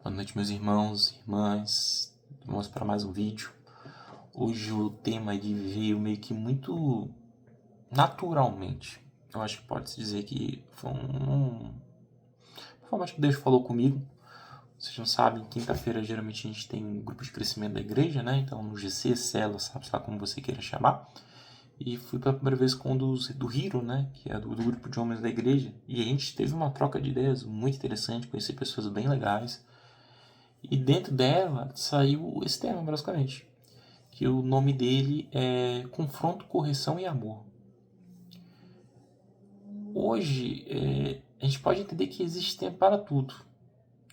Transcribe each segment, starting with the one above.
Boa noite, meus irmãos e irmãs. Vamos para mais um vídeo. Hoje o tema veio meio que muito naturalmente. Eu acho que pode-se dizer que foi uma forma que Deus falou comigo. Vocês não sabem, quinta-feira geralmente a gente tem um grupo de crescimento da igreja, né? Então no GC, célula, sabe lá como você queira chamar. E fui pela primeira vez com um do Hiro, né? Que é do grupo de homens da igreja. E a gente teve uma troca de ideias muito interessante, conheci pessoas bem legais. E dentro dela saiu esse tema, basicamente. Que o nome dele é Confronto, Correção e Amor. Hoje, a gente pode entender que existe tempo para tudo,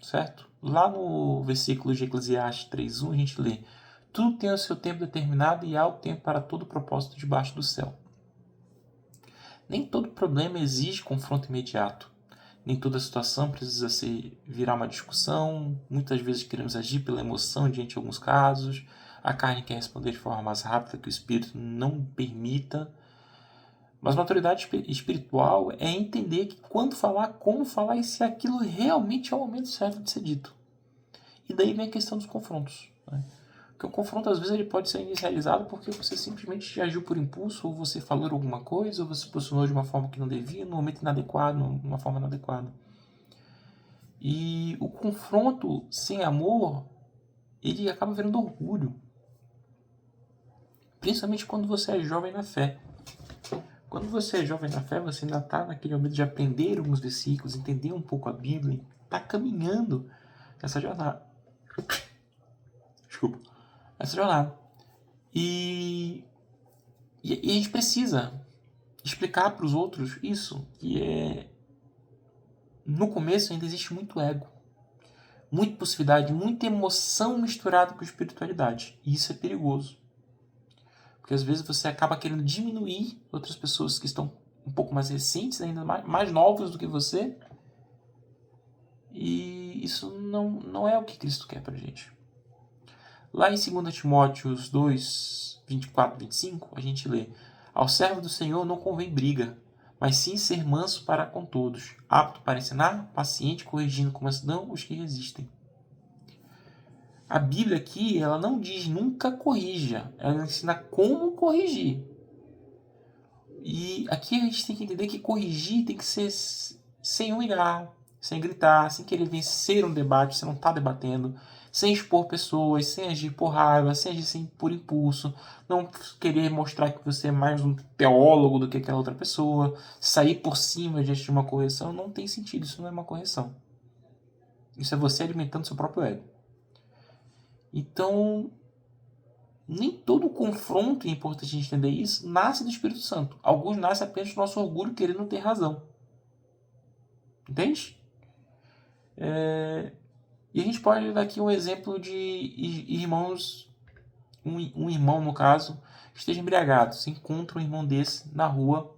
certo? Lá no versículo de Eclesiastes 3:1 a gente lê: tudo tem o seu tempo determinado e há o tempo para todo propósito debaixo do céu. Nem todo problema exige confronto imediato. Nem toda situação precisa virar uma discussão. Muitas vezes queremos agir pela emoção diante de alguns casos. A carne quer responder de forma mais rápida que o espírito não permita. Mas maturidade espiritual é entender que quando falar, como falar e se aquilo realmente é o momento certo de ser dito. E daí vem a questão dos confrontos, né? Porque o confronto às vezes ele pode ser inicializado porque você simplesmente agiu por impulso, ou você falou alguma coisa, ou você se posicionou de uma forma que não devia, no momento inadequado, numa forma inadequada. E o confronto sem amor, ele acaba virando orgulho. Principalmente quando você é jovem na fé. Quando você é jovem na fé, você ainda está naquele momento de aprender alguns versículos, entender um pouco a Bíblia, está caminhando essa jornada. Desculpa. Essa jornada. E a gente precisa explicar para os outros isso, que no começo ainda existe muito ego, muita possibilidade, muita emoção misturada com espiritualidade. E isso é perigoso. Porque às vezes você acaba querendo diminuir outras pessoas que estão um pouco mais recentes, ainda mais novos do que você. E isso não é o que Cristo quer pra gente. Lá em 2 Timóteo 2, 24 e 25, a gente lê: ao servo do Senhor não convém briga, mas sim ser manso para com todos, apto para ensinar, paciente, corrigindo com mansidão os que resistem. A Bíblia aqui, ela não diz nunca corrija, ela ensina como corrigir. E aqui a gente tem que entender que corrigir tem que ser sem humilhar, sem gritar, sem querer vencer um debate, você não está debatendo, sem expor pessoas, sem agir por raiva, sem agir por impulso, não querer mostrar que você é mais um teólogo do que aquela outra pessoa, sair por cima diante de uma correção, não tem sentido, isso não é uma correção. Isso é você alimentando seu próprio ego. Então, nem todo confronto, é importante a gente entender isso, nasce do Espírito Santo. Alguns nascem apenas do nosso orgulho querendo ter razão. Entende? E a gente pode dar aqui um exemplo de irmãos, um irmão no caso, que esteja embriagado. Você encontra um irmão desse na rua,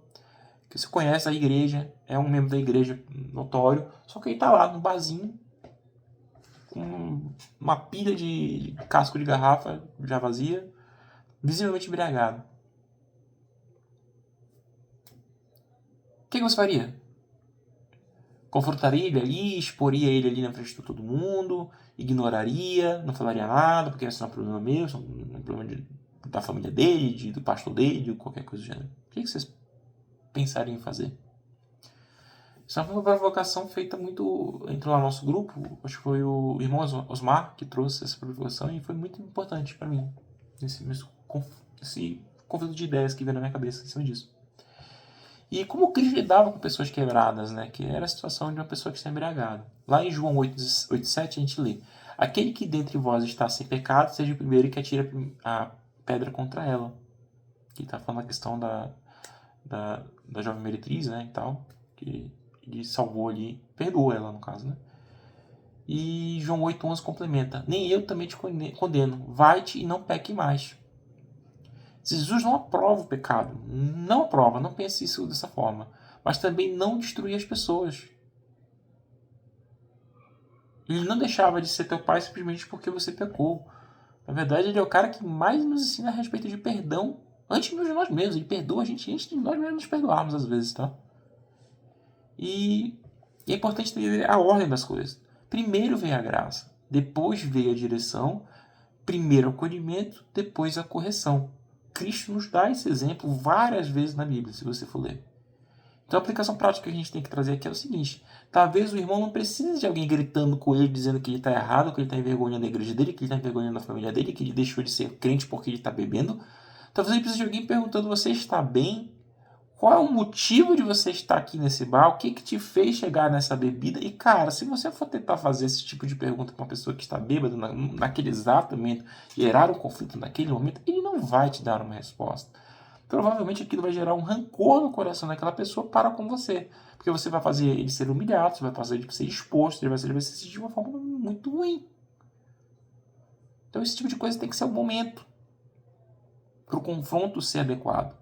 que você conhece a igreja, é um membro da igreja notório, só que ele está lá no barzinho, com uma pilha de casco de garrafa já vazia, visivelmente embriagado. O que você faria? Confrontaria ele ali, exporia ele ali na frente de todo mundo, ignoraria, não falaria nada, porque esse não é um problema meu, isso é um problema da família dele, do pastor dele, de qualquer coisa do gênero. O que vocês pensariam em fazer? Isso foi uma provocação feita muito. Entrou lá no nosso grupo, acho que foi o irmão Osmar que trouxe essa provocação e foi muito importante para mim. Esse conflito de ideias que veio na minha cabeça em cima disso. E como Cristo lidava com pessoas quebradas, né? Que era a situação de uma pessoa que está embriagada. Lá em João 8,7 a gente lê: aquele que dentre vós está sem pecado, seja o primeiro que atira a pedra contra ela. Que está falando a questão da jovem meretriz, né? E tal. Que ele salvou ali, perdoou ela no caso, né? E João 8,11 complementa: nem eu também te condeno, vai-te e não peque mais. Jesus não aprova o pecado, não aprova, não pense isso dessa forma, mas também não destruir as pessoas. Ele não deixava de ser teu pai simplesmente porque você pecou. Na verdade, ele é o cara que mais nos ensina a respeito de perdão antes de nós mesmos. Ele perdoa a gente antes de nós mesmos nos perdoarmos às vezes, tá? E é importante entender a ordem das coisas. Primeiro vem a graça. depois veio a direção, primeiro o acolhimento, depois a correção. Cristo nos dá esse exemplo várias vezes na Bíblia, se você for ler. Então a aplicação prática que a gente tem que trazer aqui é o seguinte: talvez o irmão não precise de alguém gritando com ele, dizendo que ele está errado, que ele está envergonhando a igreja dele, que ele está envergonhando a família dele, que ele deixou de ser crente porque ele está bebendo. Talvez ele precise de alguém perguntando: você está bem? Qual é o motivo de você estar aqui nesse bar? O que te fez chegar nessa bebida? E, cara, se você for tentar fazer esse tipo de pergunta para uma pessoa que está bêbada naquele exato momento, gerar um conflito naquele momento, ele não vai te dar uma resposta. Provavelmente aquilo vai gerar um rancor no coração daquela pessoa para com você. Porque você vai fazer ele ser humilhado, você vai fazer ele ser exposto, ele vai se sentir de uma forma muito ruim. Então esse tipo de coisa tem que ser o momento para o confronto ser adequado.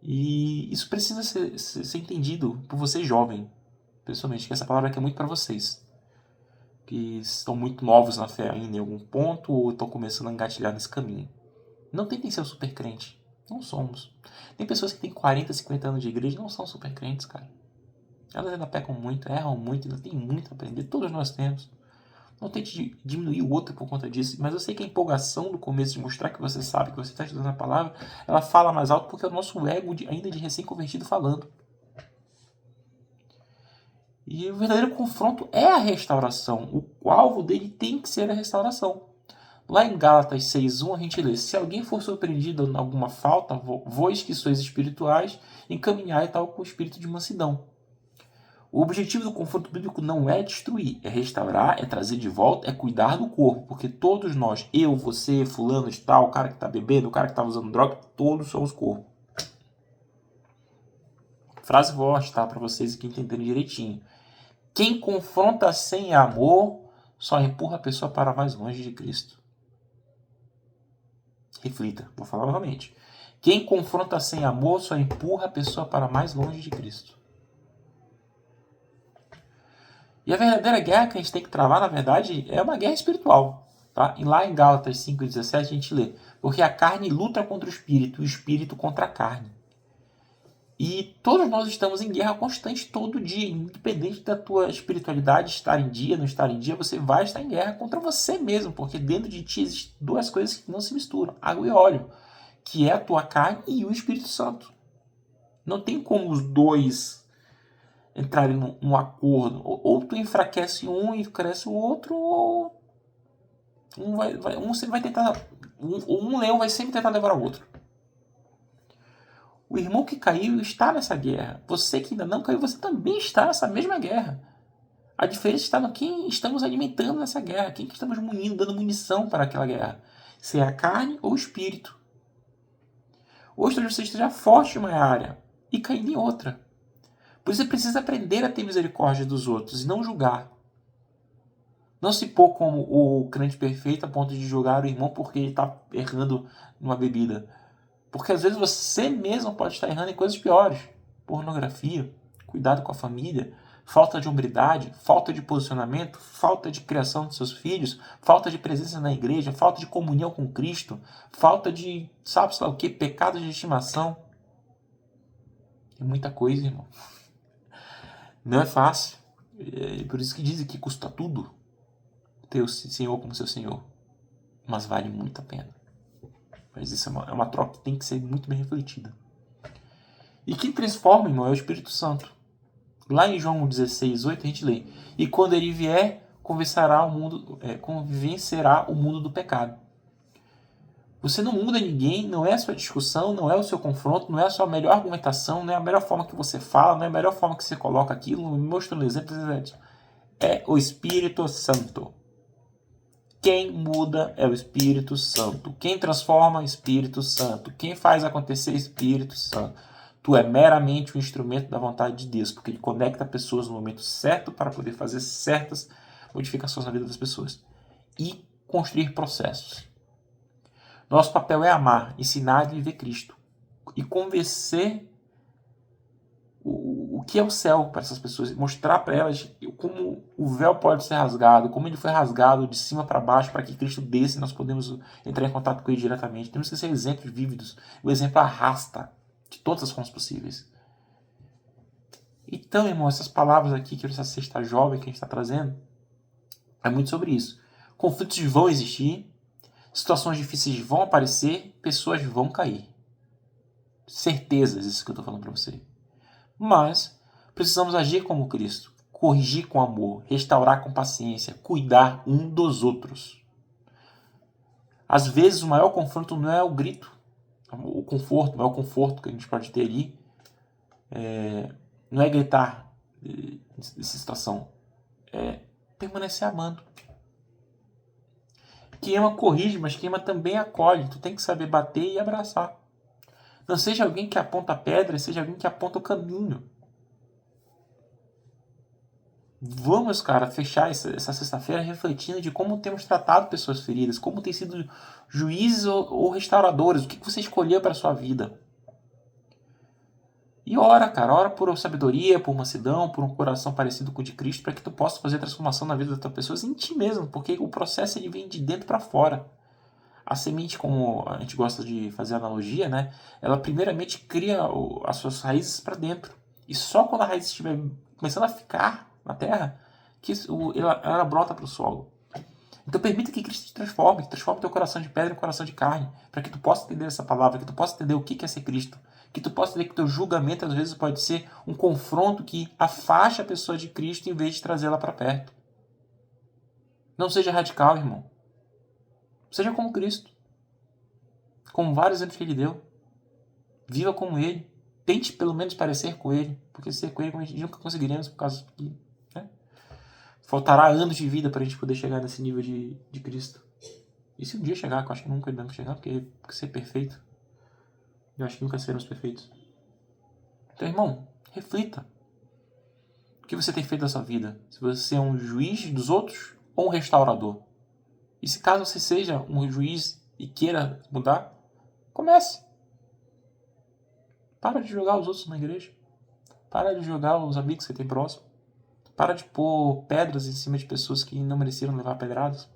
E isso precisa ser entendido por você jovem, principalmente, que essa palavra aqui é muito para vocês, que estão muito novos na fé ainda em algum ponto ou estão começando a engatilhar nesse caminho. Não tentem ser um super crente. Não somos. Tem pessoas que têm 40, 50 anos de igreja e não são super crentes, cara. Elas ainda pecam muito, erram muito, ainda tem muito a aprender. Todos nós temos. Não tente diminuir o outro por conta disso. Mas eu sei que a empolgação do começo de mostrar que você sabe, que você está estudando a palavra, ela fala mais alto porque é o nosso ego ainda de recém-convertido falando. E o verdadeiro confronto é a restauração. O alvo dele tem que ser a restauração. Lá em Gálatas 6:1 a gente lê: se alguém for surpreendido em alguma falta, vós que sois espirituais, encaminhai tal com o espírito de mansidão. O objetivo do confronto bíblico não é destruir, é restaurar, é trazer de volta, é cuidar do corpo, porque todos nós, eu, você, fulano de tal, o cara que está bebendo, o cara que está usando droga, todos somos corpo. Frase forte, tá? Para vocês aqui entenderem direitinho. Quem confronta sem amor só empurra a pessoa para mais longe de Cristo. Reflita, vou falar novamente. Quem confronta sem amor só empurra a pessoa para mais longe de Cristo. E a verdadeira guerra que a gente tem que travar, na verdade, é uma guerra espiritual. Tá? E lá em Gálatas 5:17 a gente lê: porque a carne luta contra o espírito contra a carne. E todos nós estamos em guerra constante todo dia, independente da tua espiritualidade estar em dia, não estar em dia, você vai estar em guerra contra você mesmo, porque dentro de ti existem duas coisas que não se misturam: água e óleo, que é a tua carne e o Espírito Santo. Não tem como os dois entrarem num acordo. Ou tu enfraquece um e cresce o outro, ou você vai tentar. Um leão vai sempre tentar levar o outro. O irmão que caiu está nessa guerra. Você que ainda não caiu, você também está nessa mesma guerra. A diferença está no quem estamos alimentando nessa guerra, quem que estamos munindo, dando munição para aquela guerra. Se é a carne ou o espírito. Hoje talvez você esteja forte em uma área e caindo em outra. Por isso você precisa aprender a ter misericórdia dos outros e não julgar. Não se pôr como o crente perfeito a ponto de julgar o irmão porque ele está errando numa bebida. Porque às vezes você mesmo pode estar errando em coisas piores. Pornografia, cuidado com a família, falta de hombridade, falta de posicionamento, falta de criação dos seus filhos, falta de presença na igreja, falta de comunhão com Cristo, falta de, sabe lá o que, pecado de estimação. Tem muita coisa, irmão. Não é fácil. É por isso que dizem que custa tudo ter o Senhor como seu Senhor. Mas vale muito a pena. Mas isso é uma troca que tem que ser muito bem refletida. E quem transforma, irmão, é o Espírito Santo. Lá em João 16:8 a gente lê: e quando ele vier, convencerá o mundo do pecado. Você não muda ninguém, não é a sua discussão, não é o seu confronto, não é a sua melhor argumentação, não é a melhor forma que você fala, não é a melhor forma que você coloca aquilo, mostrando exemplos. É o Espírito Santo. Quem muda é o Espírito Santo. Quem transforma é o Espírito Santo. Quem faz acontecer é o Espírito Santo. Tu é meramente um instrumento da vontade de Deus, porque ele conecta pessoas no momento certo para poder fazer certas modificações na vida das pessoas. E construir processos. Nosso papel é amar, ensinar a viver Cristo. E convencer o que é o céu para essas pessoas, mostrar para elas como o véu pode ser rasgado, como ele foi rasgado de cima para baixo para que Cristo desça e nós podemos entrar em contato com ele diretamente. Temos que ser exemplos vívidos. O exemplo arrasta de todas as formas possíveis. Então, irmão, essas palavras aqui que essa sexta jovem que a gente está trazendo, É muito sobre isso. Conflitos vão existir, situações difíceis vão aparecer, pessoas vão cair. Certezas, isso que eu estou falando para você. Mas precisamos agir como Cristo, corrigir com amor, restaurar com paciência, cuidar um dos outros. Às vezes o maior confronto não é o grito, o conforto, o maior conforto que a gente pode ter ali não é gritar nessa situação, é permanecer amando. Quem ama corrige, mas quem ama também acolhe. Tu tem que saber bater e abraçar. Não seja alguém que aponta a pedra, seja alguém que aponta o caminho. Vamos, cara, fechar essa sexta-feira refletindo de como temos tratado pessoas feridas, como tem sido juízes ou restauradores, o que você escolheu para a sua vida. E ora, cara, ora por sabedoria, por mansidão, por um coração parecido com o de Cristo, para que tu possa fazer transformação na vida das pessoas em ti mesmo, porque o processo ele vem de dentro para fora. A semente, como a gente gosta de fazer analogia, né? Ela primeiramente cria as suas raízes para dentro. E só quando a raiz estiver começando a ficar na terra, que ela brota para o solo. Então permita que Cristo te transforme, que transforme teu coração de pedra em coração de carne, para que tu possa entender essa palavra, que tu possa entender o que é ser Cristo, que tu possa entender que teu julgamento às vezes pode ser um confronto que afasta a pessoa de Cristo em vez de trazê-la para perto. Não seja radical, irmão. Seja como Cristo, com vários anos que ele deu. Viva como ele. Tente pelo menos parecer com ele, porque ser com ele a gente nunca conseguiremos por causa que faltará anos de vida para a gente poder chegar nesse nível de Cristo. E se um dia chegar, que eu acho que nunca iremos chegar, porque ser perfeito, eu acho que nunca seremos perfeitos. Então, irmão, reflita. O que você tem feito da sua vida? Se você é um juiz dos outros ou um restaurador? E se caso você seja um juiz e queira mudar, comece. Para de jogar os outros na igreja. Para de jogar os amigos que você tem próximo. Para de pôr pedras em cima de pessoas que não mereceram levar pedradas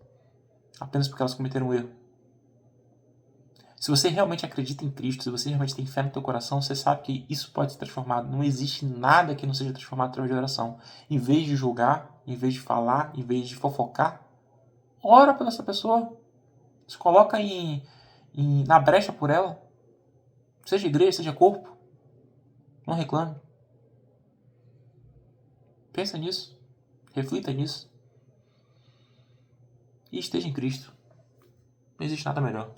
apenas porque elas cometeram um erro. Se você realmente acredita em Cristo, se você realmente tem fé no teu coração, você sabe que isso pode ser transformado. Não existe nada que não seja transformado através de oração. Em vez de julgar, em vez de falar, em vez de fofocar, ora por essa pessoa. Se coloca na brecha por ela. Seja igreja, seja corpo. Não reclame. Pensa nisso. Reflita nisso. E esteja em Cristo. Não existe nada melhor.